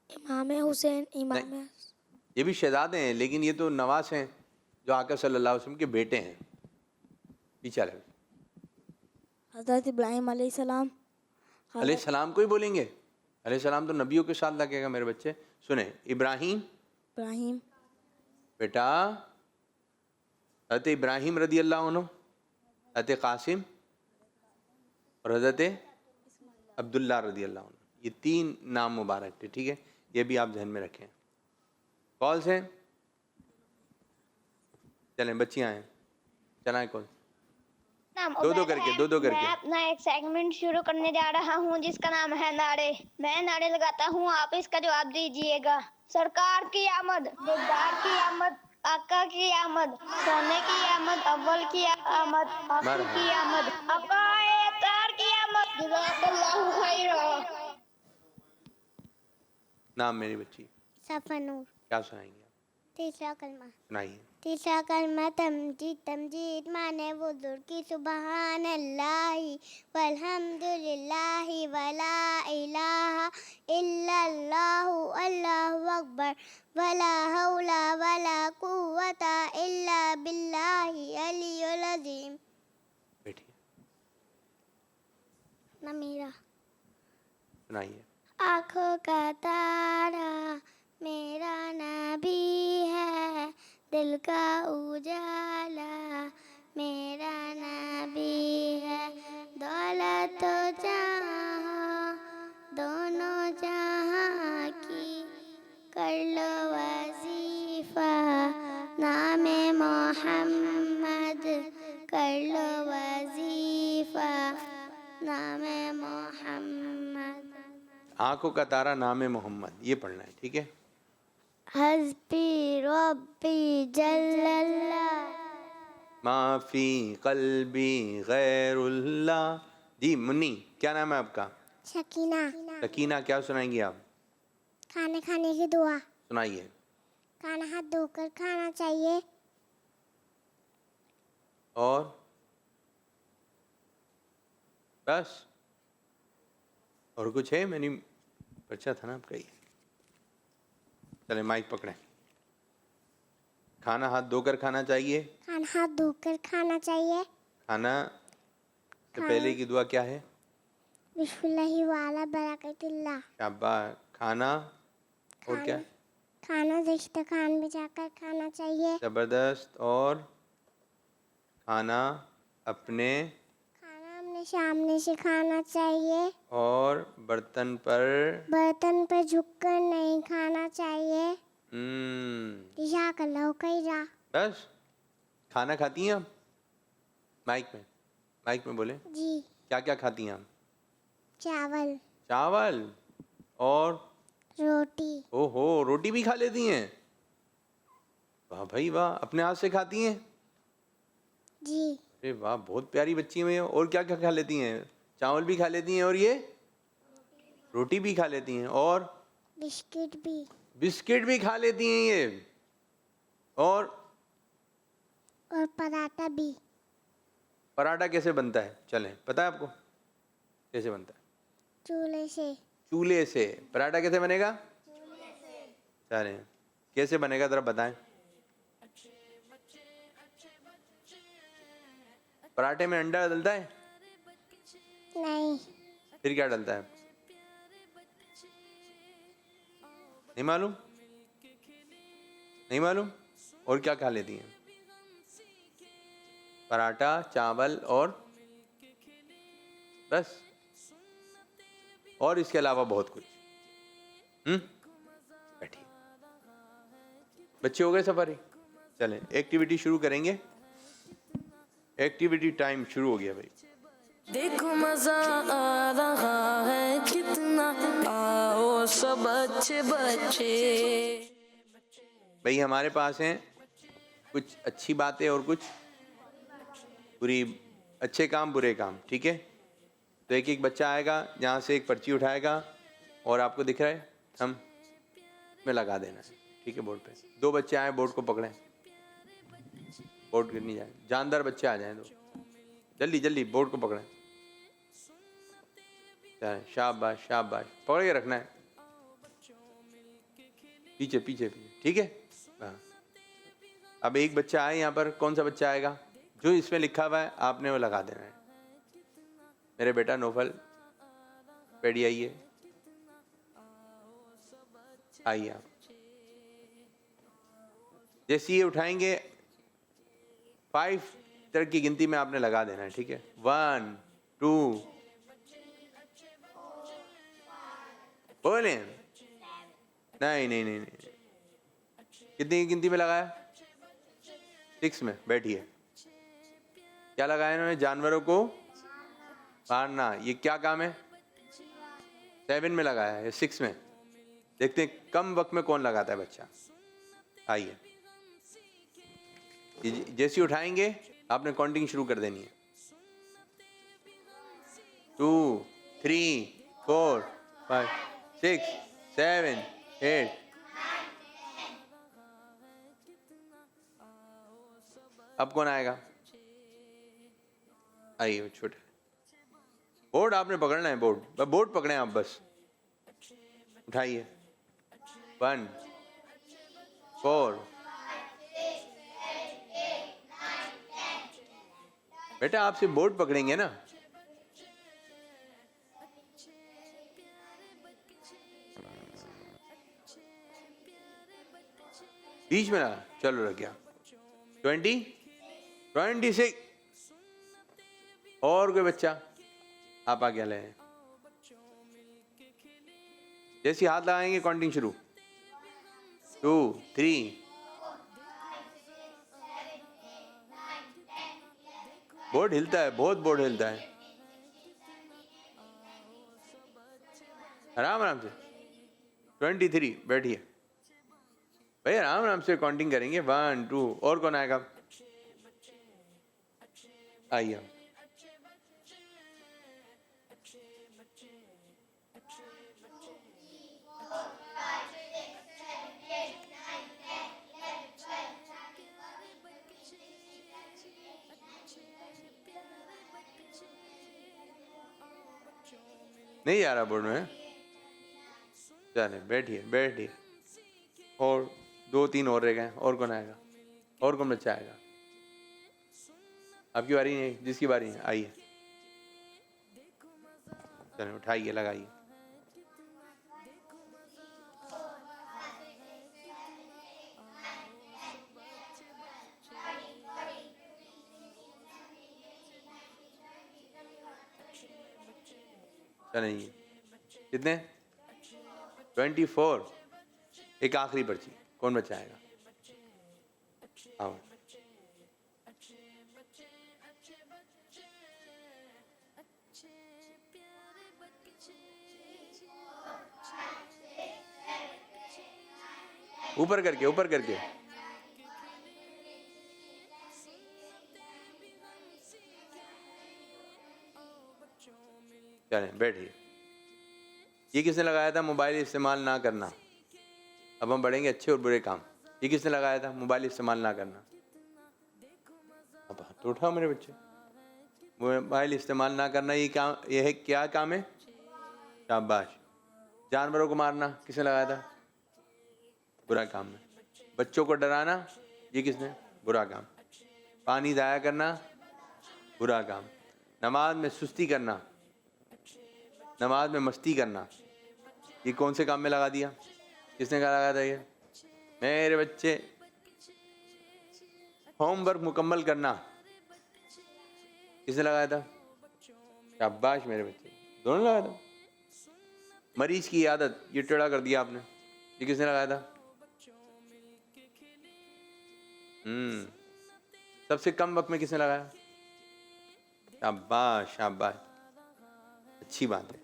इमाम हुसैन, इमाम। ये भी शहजादे हैं, लेकिन ये तो नवास हैं जो आका सल्लल्लाहु अलैहि वसल्लम के बेटे हैं। पीछे वाले हज़रत इब्राहिम अलैहिस्सलाम। अलैहिस्सलाम को ही बोलेंगे? अलैहिस्सलाम तो नबियों के साथ लगेगा मेरे बच्चे। सुने, इब्राहिम बेटा, हज़रत इब्राहिम रदी अल्लाह अन्हु, हज़रत कासिम और हज़रत अब्दुल्ला रदी अल्लाह अन्हु, ये 3 नाम मुबारक थे। ठीक है, ये भी आप ध्यान में रखें। कॉल से चलें, बच्चियाँ हैं, चलाएं कॉल। दो करके मैं अपना एक सेगमेंट शुरू करने जा रहा हूँ जिसका नाम है नारे। मैं नारे लगाता हूँ, आप इसका जवाब दीजिएगा। सरकार की आमद, दिलदार की आमद, आका की आमद, सोने की आमद, अव्वल की आमद, आखिर की आमद, अकाए तार की आमद। जज़ाकल्लाहु खैरा। नाम मेरी बच्ची सफनूर। क्या सुनाएंगे आप? तीसरा कलमा सुनाइए। तीसरा कलमा तमजीद, तमजीद माने बुजुर्ग की सुबहान अल्लाही वल्हम्दुलिल्लाहि वला इलाहा इल्लल्लाहु अल्लाहु अकबर वला हौला वला कुव्वता इल्ला बिल्लाहि अलियुल अज़ीम। बैठिए, नमीरा सुनाइए। आँखों का तारा मेरा नबी है, दिल का उजाला मेरा नबी है, दौलत तो जहाँ दोनों जहाँ की कर लो वजीफा, नामे मोहम्मद कर लो वजीफा, नामे मोहम्मद। आंखों का तारा नाम मोहम्मद, ये पढ़ना है, ठीक है। हस्बी रब्बी जल्लल्लाह माफी कल्बी गैरुल्लाह। जी मुन्नी, क्या नाम है आपका? शकीना। सकीना, क्या सुनाएंगी आप? खाना खाने की दुआ। सुनाइए। खाना हाथ धोकर खाना चाहिए। और बस? और कुछ है? मैंने पर्चा था ना आपका ये। चले माइक पकड़े। खाना हाथ धोकर खाना चाहिए। खाना हाथ धोकर खाना चाहिए। खाना से पहले की दुआ क्या है? बिस्मिल्लाहि वाला बरकतिल्लाह। शाबाश। खाना और क्या? खाना दस्तरखान में जाकर खाना चाहिए। जबरदस्त। और खाना अपने सामने से खाना चाहिए। और बर्तन पर झुककर नहीं खाना चाहिए। बस? खाना खाती हैं आप? माइक में बोले। जी। क्या क्या खाती हैं आप? चावल और रोटी। ओहो, रोटी भी खा लेती हैं? वाह भाई वाह। अपने हाथ से खाती हैं? जी। अरे वाह, बहुत प्यारी बच्ची हैं। और क्या क्या खा लेती हैं? चावल भी खा लेती हैं और ये रोटी भी खा लेती हैं और बिस्किट भी खा लेती हैं ये। और पराठा भी। पराठा कैसे बनता है? चलें, पता है आपको कैसे बनता है? चूल्हे से। पराठा कैसे बनेगा? चलें, कैसे बनेगा जरा बताएं। पराठे में अंडा डलता है? नहीं। फिर क्या डलता है? नहीं मालूम? नहीं मालूम? और क्या खा लेती हैं? पराठा, चावल और बस? और इसके अलावा बहुत कुछ? बैठिए। बच्चे हो गए सफारी? चलें, एक्टिविटी शुरू करेंगे। एक्टिविटी टाइम शुरू हो गया भाई। देखो मजा आ रहा है कितना, आओ सब अच्छे बच्चे। भाई हमारे पास हैं कुछ अच्छी बातें और कुछ बुरी। अच्छे काम बुरे काम, ठीक है। तो एक एक बच्चा आएगा, यहाँ से एक पर्ची उठाएगा और आपको दिख रहा है हम में लगा देना है, ठीक है। बोर्ड पे 2 बच्चे आए, बोर्ड को पकड़ें। बोर्ड गिर नहीं जाए। जानदार बच्चे आ जाएं, 2 जल्दी जल्दी बोर्ड को पकड़ें। शाबाश शाबाश, पकड़ के रखना है। पीछे पीछे पीछे, ठीक है। हाँ, अब एक बच्चा आए यहाँ पर। कौन सा बच्चा आएगा? जो इसमें लिखा हुआ है आपने वो लगा देना है। मेरे बेटा नौफल, पेड़ी आइए, आइए आप। जैसे ये उठाएंगे 5 तक की गिनती में आपने लगा देना है, ठीक है। 1 2 बोले नहीं नहीं नहीं नहीं। कितनी गिनती में लगाया? 6 में। बैठिए। क्या लगाया इन्होंने? जानवरों को मारना। ये क्या काम है? 7 में लगाया है, 6 में। देखते हैं कम वक्त में कौन लगाता है बच्चा। आइए, जैसे उठाएंगे आपने काउंटिंग शुरू कर देनी है। 2 3 4 5 6 7 8 अब कौन आएगा? आइए छोटे, बोर्ड आपने पकड़ना है, बोर्ड पकड़े आप बस। उठाइए। 1 4 बेटा आप सिर्फ बोर्ड पकड़ेंगे ना। बीच में ना, चलो रख गया। 20 26 और कोई बच्चा? आप आगे ले। जैसे हाथ लगाएंगे काउंटिंग शुरू। 2 3 बोर्ड हिलता है, बहुत बोर्ड हिलता है। आराम आराम से। 23 बैठिए भाई, आराम आराम से काउंटिंग करेंगे। 1 2 और कौन आएगा? आइए। नहीं आ रहा बोर्ड में? चले बैठिए। और 2 3 और रह गए। और कौन आएगा? और कौन बच्चा आएगा? आपकी बारी नहीं, जिसकी बारी है आइए। चलो उठाइए, लगाइए। चलिए कितने? 24। एक आखिरी पर्ची, कौन बच्चा आएगा? आओ। ऊपर करके। चलें बैठिए। ये किसने लगाया था? मोबाइल इस्तेमाल ना करना। अब हम बढ़ेंगे अच्छे और बुरे काम। ये किसने लगाया था? मोबाइल इस्तेमाल ना करना। अब हाथ तो उठाओ मेरे बच्चे। मोबाइल इस्तेमाल ना करना, ये है क्या काम है? शाबाश। जानवरों को मारना किसने लगाया था? बुरा काम है। बच्चों को डराना, ये किसने? बुरा काम। पानी ज़ाया करना, बुरा काम। नमाज में सुस्ती करना, नमाज में मस्ती करना, ये कौन से काम में लगा दिया? किसने कहा लगाया था ये? मेरे बच्चे। होमवर्क मुकम्मल करना किसने लगाया था? शाबाश मेरे बच्चे, दोनों लगाया था। मरीज की आदत, ये टेढ़ा कर दिया आपने, ये किसने लगाया था? सबसे कम वक्त में किसने लगाया? शाबाश शाबाश, अच्छी बात है।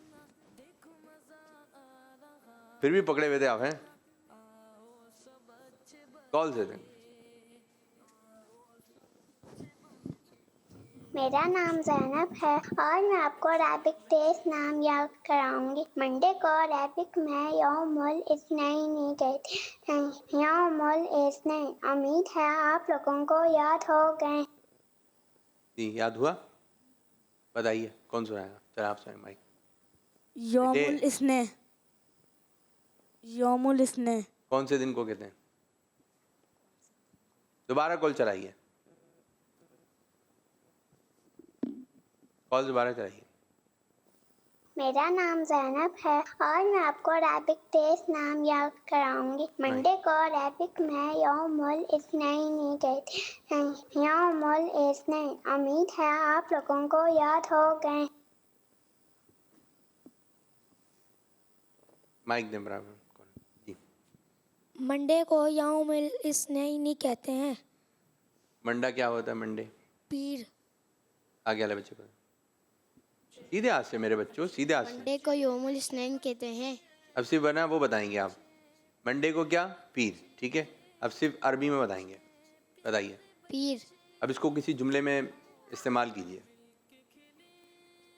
फिर भी पकड़े हुए थे आप, हैं? कॉल से थे। मेरा नाम ज़ैनब है और मैं आपको अरबिक टेस्ट नाम याद कराऊंगी। मंडे को अरबिक में यौमुल इस्नैन कहते हैं। यौमुल इस्नैन। उम्मीद है आप लोगों को याद हो गए। जी याद हुआ? बताइए कौन सुनाएगा? चलो आप सुनाए माइक। यौमुल इस्ने कौन से दिन को कहते हैं? दोबारा कॉल चलाइए, कॉल दोबारा चलाइए। मेरा नाम ज़ैनब है और मैं आपको अरबिक टेस्ट नाम याद कराऊंगी। मंडे को अरबिक में यौमुल इस्नैन कहते हैं। यौमुल इस्नैन। उम्मीद है आप लोगों को याद हो गए। माइक दें बराबर। जी। मंडे को यौमुल इस्नैन कहते हैं। मंडा क्या होता है? मंडे पीर। आगे वाले बच्चे को सीधे हाथ से, मेरे बच्चों सीधे हाथ से। मंडे को यौमुल इस्नैन कहते हैं। अब सिर्फ बना वो बताएंगे आप। मंडे को क्या? पीर। ठीक है, अब सिर्फ अरबी में बताएंगे। बताइए। पीर। अब इसको किसी जुमले में इस्तेमाल कीजिए।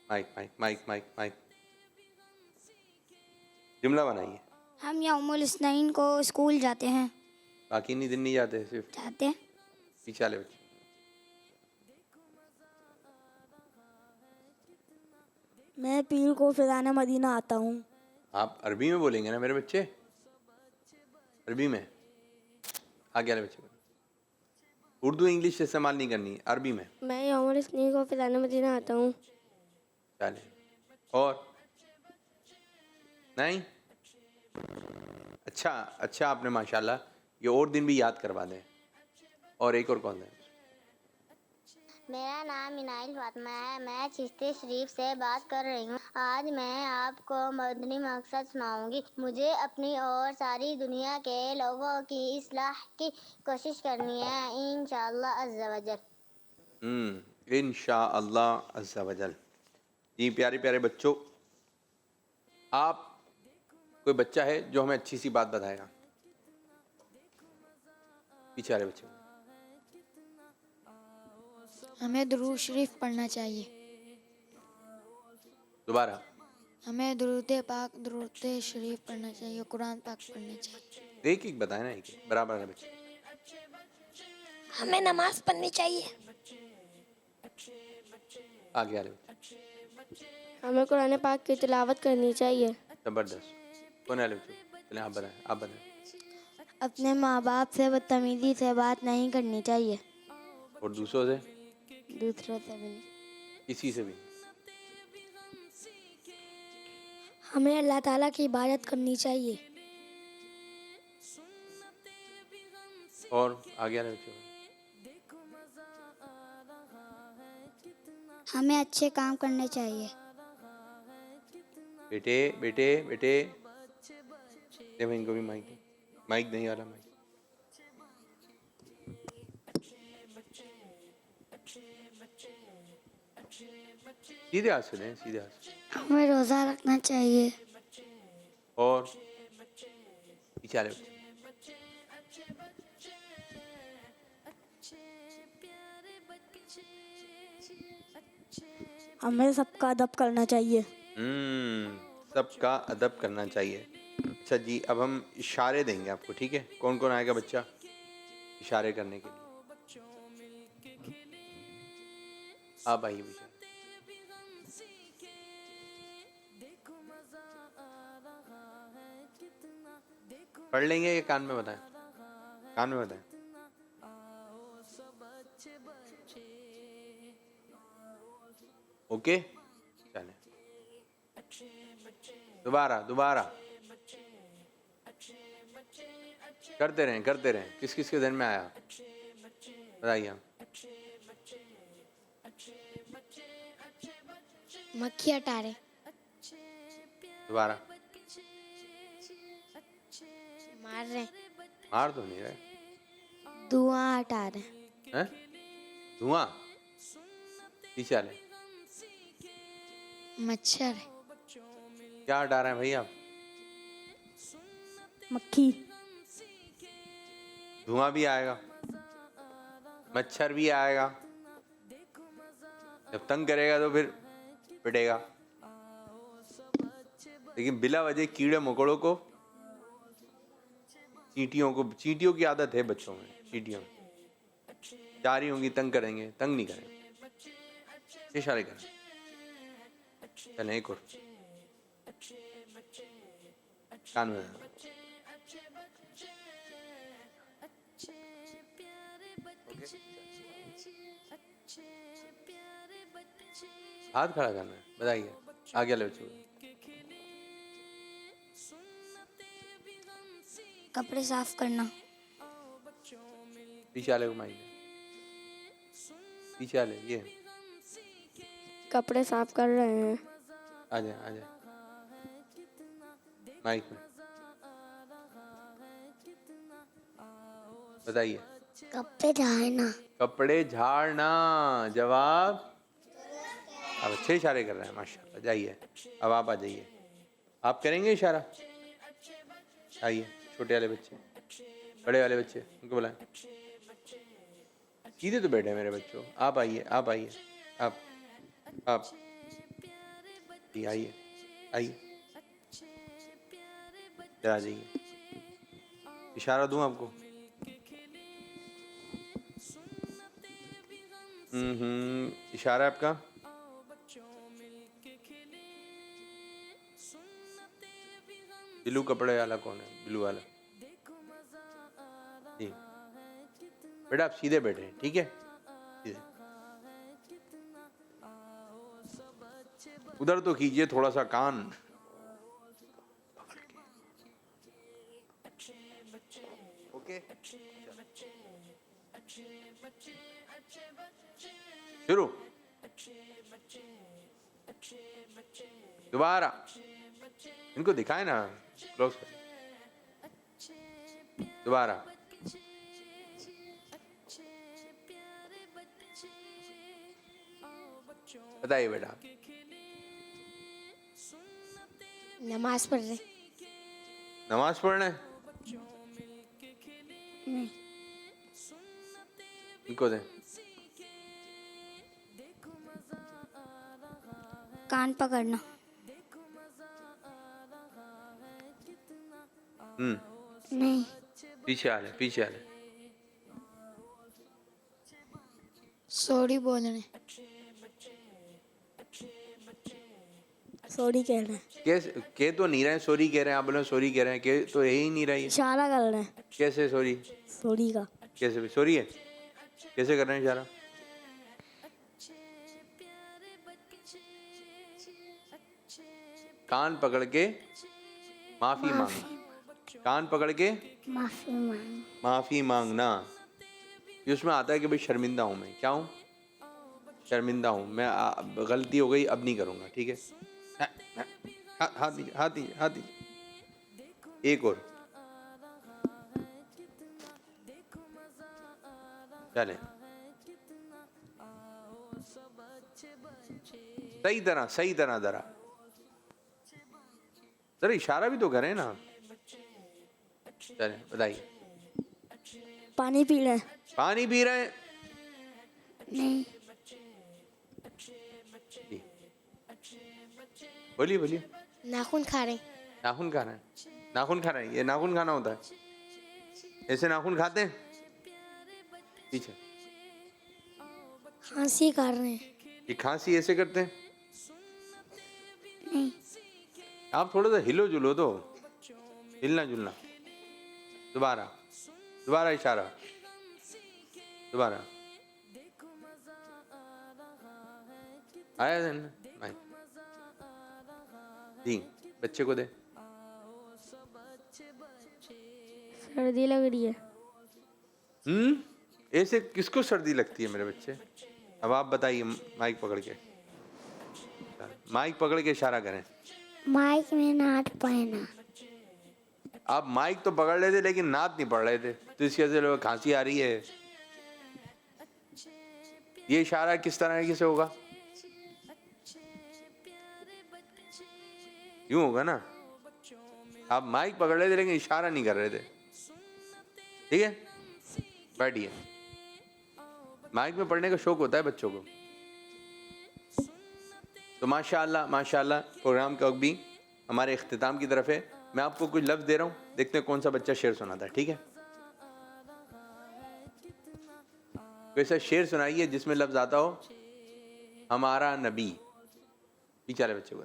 Mike mike mike mike mike. जुमला बनाइए। हम यौमुल इस्नैन को स्कूल जाते हैं। बाकी नहीं दिन नहीं जाते, सिर्फ जाते हैं। पीछे वाले बच्चे। मैं पीर को फिजाना मदीना आता हूँ। आप अरबी में बोलेंगे ना मेरे बच्चे, अरबी में। आगे वाले बच्चे, उर्दू इंग्लिश इस्तेमाल नहीं करनी है, अरबी में। मैं यौमुल इस्नीन को फिजाना मदीना आता हूँ। चले, और नहीं, अच्छा अच्छा, आपने माशाल्लाह ये और दिन भी याद करवा दें। और एक और कौन है? मेरा नाम इनाइल फातिमा है। मैं चिश्ती शरीफ से बात कर रही हूँ। आज मैं आपको मदनी मकसद सुनाऊंगी। मुझे अपनी और सारी दुनिया के लोगों की इस्लाह की कोशिश करनी है, इंशाअल्लाह अज़्ज़ा वजल। इंशाअल्लाह अज़्ज़ा वजल। जी प्यारे प्यारे बच्चों, आप कोई बच्चा है जो हमें अच्छी सी बात बताएगा? पीछे वाले बच्चे। हमें दुरूद शरीफ पढ़ना चाहिए। दोबारा। हमें दुरूद पाक दुरूद शरीफ पढ़ना चाहिए, कुरान पाक पढ़ना चाहिए। एक एक बताए ना, एक एक बराबर है बच्चे। हमें नमाज पढ़नी चाहिए। आगे वाले बच्चे। हमें कुरान पाक की तिलावत करनी चाहिए। जबरदस्त। कौन वाले बच्चे? चलें आप बताएं, आप बताएं। अपने माँ बाप से बदतमीजी से बात नहीं करनी चाहिए। और दूसरों से? दूसरों से भी नहीं। किसी से भी। हमें अल्लाह ताला की इबादत करनी चाहिए। और आगे वाले बच्चे। हमें अच्छे काम करने चाहिए। बेटे बेटे बेटे, देखो इनको भी माइक दे। माइक नहीं आ रहा, माइक। सीधे हाथ से दें, सीधे हाथ से। हमें रोज़ा रखना चाहिए। और पीछे वाले बच्चे। हमें सबका अदब करना चाहिए। सबका अदब करना चाहिए। अच्छा जी, अब हम इशारे देंगे आपको, ठीक है? कौन कौन आएगा बच्चा इशारे करने के लिए? आप आइए बच्चा। पढ़ लेंगे या कान में बताएं? कान में बताएं। ओके, चलें। दोबारा दोबारा करते रहें, करते रहें। किस किस के ध्यान में आया बताइए। मक्खी हटा रहे। दोबारा। मार रहे। मार तो नहीं रहे। धुआं हटा रहे हैं? धुआं? पीछे वाले। मच्छर। क्या हटा रहे हैं भाई आप? मक्खी। धुआं भी आएगा, मच्छर भी आएगा। जब तंग करेगा तो फिर पिटेगा। लेकिन बिला वजह कीड़े मकोड़ों को, चींटियों की आदत है बच्चों में। चींटियों जा रही होंगी, तंग करेंगे, तंग नहीं करेंगे। इशारे करें। चलें एक और। कान में हाथ खड़ा करना है। बताइए आगे वाले बच्चों को। कपड़े साफ करना। पीछे वाले को माइक दे। पीछे वाले ये कपड़े साफ कर रहे हैं। आ जाए, आ जाए माइक में। बताइए। कपड़े झाड़ना। कपड़े झाड़ना। जवाब। अब अच्छे इशारे कर रहे हैं माशाल्लाह। जाइए, अब आप आ जाइए। आप करेंगे इशारा? आइए, छोटे वाले बच्चे, बड़े वाले बच्चे, उनको बुलाएं। सीधे तो बैठे मेरे बच्चों। आप आइए, आप आइए, आप जी आइए, आइए, इधर आ जाइए। इशारा दूं आपको? इशारा आपका ब्लू कपड़े वाला कौन है? ब्लू वाला जी बेटा, आप सीधे बैठे, ठीक है? सीधे। उधर तो कीजिए थोड़ा सा कान। ओके, शुरू। दोबारा इनको दिखाए ना, क्लोज कर। दोबारा बताइए बेटा। नमाज पढ़ रहे। नमाज पढ़ने? नहीं। इनको दे। कान पकड़ना। नहीं। पीछे आ ले, पीछे आ ले। सॉरी बोलने। सॉरी कह रहे हैं। के तो नहीं रहे, सॉरी कह रहे हैं। आप बोले सॉरी कह रहे हैं, के तो यही नहीं रही है। इशारा कर रहे हैं। कैसे सॉरी? सॉरी का कैसे भी सॉरी है? कैसे कर रहे हैं इशारा? कान पकड़ के माफी मांगना। कान पकड़ के माफी मांगना। ये उसमें आता है कि भाई शर्मिंदा हूं मैं। क्या हूं? शर्मिंदा हूं मैं, गलती हो गई, अब नहीं करूंगा, ठीक है? हाथ दीजिए, हाथ दीजिए, हाथ दीजिए। एक और चले। सही तरह, सही तरह जरा जरा इशारा भी तो करें ना। चले बताइए। पानी पी रहे हैं। पानी पी रहे हैं? नहीं। जी। बोलिए बोलिए। नाखून खा रहे। नाखून खा रहे हैं? नाखून खा रहे हैं? ये नाखून खाना होता है? ऐसे नाखून खाते हैं? पीछे। खांसी कर रहे हैं। ये खांसी ऐसे करते हैं? नहीं। आप थोड़ा सा हिलो जुलो तो, हिलना जुलना। दोबारा, दोबारा इशारा, दोबारा। आया नहीं? जी, बच्चे को दे। सर्दी लग रही है। ऐसे किसको सर्दी लगती है मेरे बच्चे? अब आप बताइए, माइक पकड़ के। माइक पकड़ के इशारा करें। माइक में नाट पहना। आप माइक तो पकड़ रहे थे लेकिन नात नहीं पढ़ रहे थे, तो इसकी वजह से खांसी आ रही है। ये इशारा किस तरह से होगा? यूं होगा ना। आप माइक पकड़ रहे थे लेकिन इशारा नहीं कर रहे थे, ठीक है? बैठिए। माइक में पढ़ने का शौक होता है बच्चों को। तो माशाअल्लाह माशाअल्लाह, प्रोग्राम का वक्त भी हमारे इख्तिताम की तरफ है। मैं आपको कुछ लफ्ज़ दे रहा हूँ, देखते हैं कौन सा बच्चा शेर सुनाता है, ठीक है? वैसा शेर सुनाइए जिसमें लफ्ज़ आता हो हमारा नबी। पीछे वाले बच्चे को।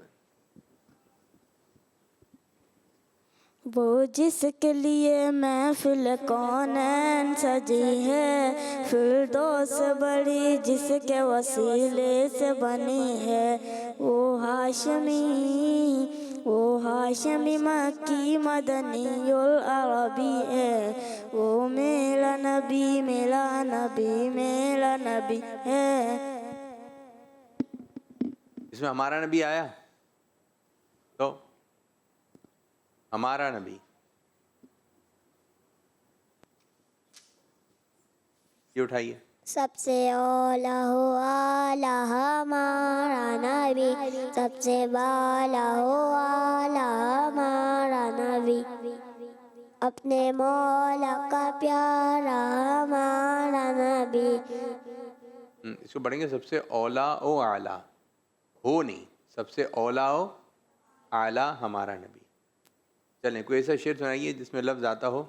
वो जिसके लिए महफिल कौनैन सजी है, फिरदौस बड़ी जिसके वसीले से बनी है, वो हाशमी मक्की मदनीउल अरबी है, वो मेरा नबी मेरा नबी मेरा नबी है। इसमें हमारा नबी आया तो हमारा नबी, ये उठाइए। सबसे औला हो आला हमारा नबी, सबसे बाला हो आला हमारा नबी, अपने मौला का प्यारा हमारा नबी। इसको पढ़ेंगे सबसे औला ओ आला, हो नहीं, सबसे औला ओ आला हमारा नबी। चलें, कोई ऐसा शेर सुनाइए जिसमें लफ्ज आता हो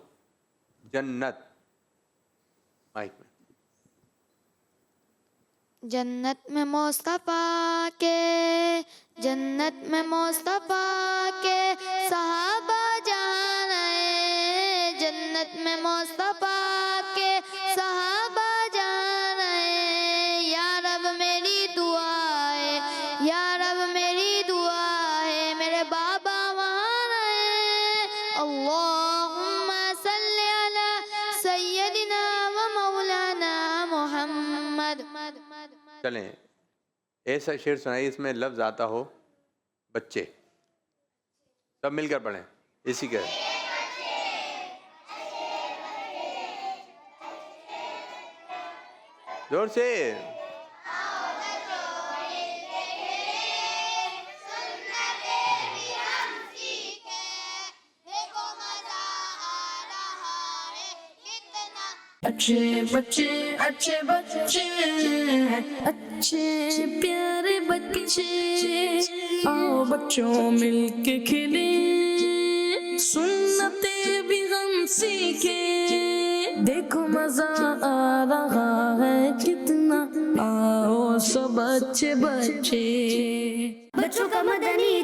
जन्नत। माइक में। जन्नत में मुस्तफा के, जन्नत में मुस्तफा के सहाबा में मुस्तफा के सहाबा जान है। या रब मेरी दुआ है, या रब मेरी दुआ है, मेरे बाबा वहाँ रहे। अल्लाहुम्मा सल्ली अला सय्यदिना व मौलाना मुहम्मद। चलें, ऐसा शेर सुनाइए इसमें लफ्ज आता हो बच्चे, सब मिलकर पढ़ें इसी के। जोर से। अच्छे बच्चे अच्छे बच्चे अच्छे प्यारे बच्चे, आओ बच्चों मिलके खेले, सुन्नते भी हम सीखे, देखो मजा आ रहा है कितना, आओ सब अच्छे बच्चे। बच्चों का मदनी